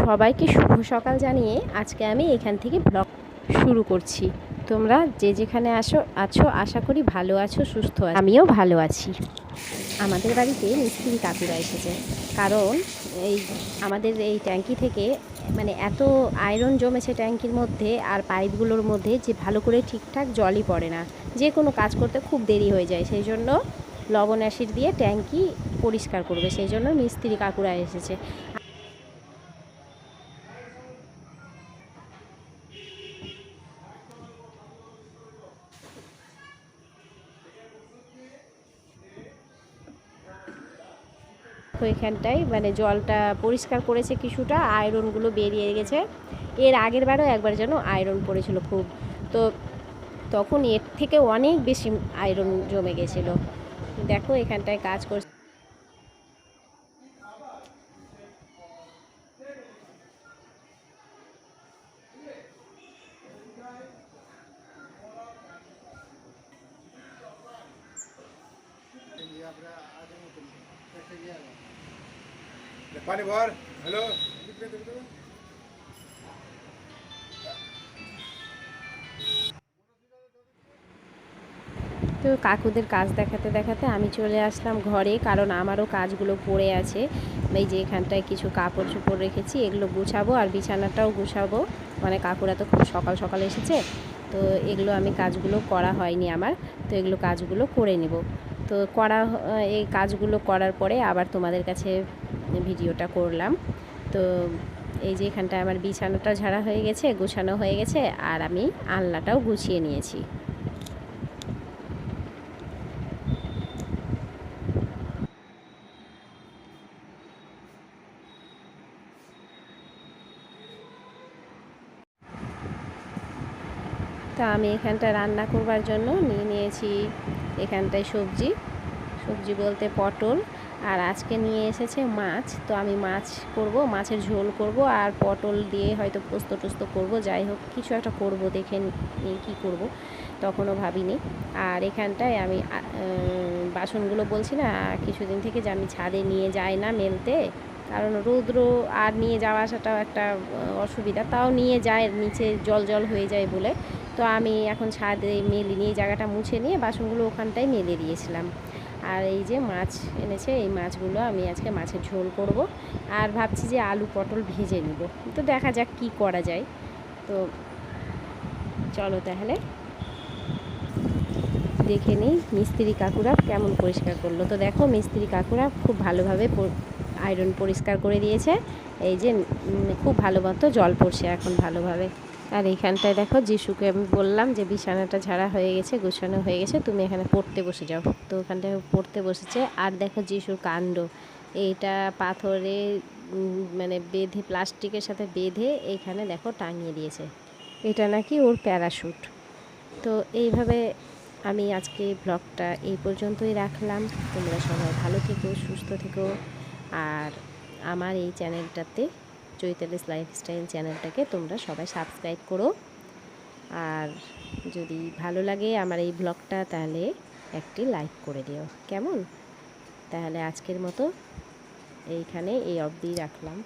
সবাইকে শুভ সকাল জানিয়ে আজকে আমি এখান থেকে ব্লগ শুরু করছি। তোমরা যে যেখানে আছো আশা করি ভালো আছো, সুস্থ আছো। আমিও ভালো আছি। আমাদের বাড়িতে মিস্ত্রি কাকুরা এসেছে, কারণ এই আমাদের এই ট্যাঙ্কি থেকে মানে এত আয়রন জমেছে ট্যাঙ্কির মধ্যে আর পাইপগুলোর মধ্যে যে ভালো করে ঠিকঠাক জলই পড়ে না। যে কোনো কাজ করতে খুব দেরি হয়ে যায়, সেই জন্য লবণ অ্যাসিড দিয়ে ট্যাঙ্কি পরিষ্কার করবে, সেই জন্য মিস্ত্রি কাকুরা এসেছে। তো এখানটায় মানে জলটা পরিষ্কার করেছে, কিছুটা আয়রনগুলো বেরিয়ে গেছে। এর আগের বারও একবার যেন আয়রন পড়েছিল খুব, তো তখন এর থেকে অনেক বেশি আয়রন জমে গেছিলো। দেখো এখানটায় কাজ করছে। पानी भर हेलो তো কাকুদের কাজ দেখাতে দেখাতে আমি চলে আসলাম ঘরে, কারণ আমারও কাজগুলো পড়ে আছে। এই যে এখানটায় কিছু কাপড় চোপড় রেখেছি, এগুলো গুছাবো আর বিছানাটাও গুছাবো। মানে কাকুরা তো খুব সকাল সকাল এসেছে, তো এগুলো আমি কাজগুলো করা হয়নি আমার, তো এগুলো কাজগুলো করে নেব। তো এই কাজগুলো করার পরে আবার তোমাদের কাছে ভিডিওটা করলাম। তো এই যে এখানটায় আমার বিছানাটা ঝাড়া হয়ে গেছে, গুছানো হয়ে গেছে, আর আমি আলনাটাও গুছিয়ে নিয়েছি। তা আমি এখানটা রান্না করবার জন্য নিয়ে নিয়েছি এখানটায় সবজি বলতে পটল, আর আজকে নিয়ে এসেছে মাছ। তো আমি মাছ করব, মাছের ঝোল করব, আর পটল দিয়ে হয়তো পোস্ত টোস্ত করবো, যাই হোক কিছু একটা করব, দেখে নিই কী করব, তখনও ভাবিনি। আর এখানটায় আমি বাসনগুলো বলছি না কিছুদিন থেকে যে আমি ছাদে নিয়ে যাই না মেলতে, কারণ রৌদ্র আর নিয়ে যাওয়া আসাটাও একটা অসুবিধা, তাও নিয়ে যায়, নিচে জল জল হয়ে যায় বলে। তো আমি এখন ছাদে মেলে নিয়ে জায়গাটা মুছে নিয়ে বাসনগুলো ওখানটায় মেলে দিয়েছিলাম। আর এই যে মাছ এনেছে, এই মাছগুলো আমি আজকে মাছের ঝোল করব, আর ভাবছি যে আলু পটল ভেজে নিব। তো দেখা যাক কি করা যায়। তো চলো তাহলে দেখে নিই মিস্ত্রি কাকুরা কেমন পরিষ্কার করলো। তো দেখো মিস্ত্রি কাকুরা খুব ভালোভাবে আয়রন পরিষ্কার করে দিয়েছে। এই যে খুব ভালো মতো জল পড়ছে এখন ভালোভাবে। আর এইখানটায় দেখো যিশুকে আমি বললাম যে বিছানাটা ঝাড়া হয়ে গেছে, গোছানো হয়ে গেছে, তুমি এখানে পড়তে বসে যাও। তো ওখানটায় পড়তে বসেছে। আর দেখো যিশুর কাণ্ড, এইটা পাথরে মানে বেঁধে, প্লাস্টিকের সাথে বেঁধে এইখানে দেখো টাঙিয়ে দিয়েছে। এটা নাকি ওর প্যারাশুট। তো এইভাবে আমি আজকে ব্লগটা এই পর্যন্তই রাখলাম। তোমরা সবাই ভালো থেকো, সুস্থ থেকো, আর আমার এই চ্যানেলটাতে চৈতালিস লাইফস্টাইল চ্যানেলটাকে তোমরা সবাই সাবস্ক্রাইব করো। আর যদি ভালো লাগে আমার এই ব্লগটা তাহলে একটি লাইক করে দিও, কেমন? তাহলে আজকের মতো এইখানে এই অবধি রাখলাম।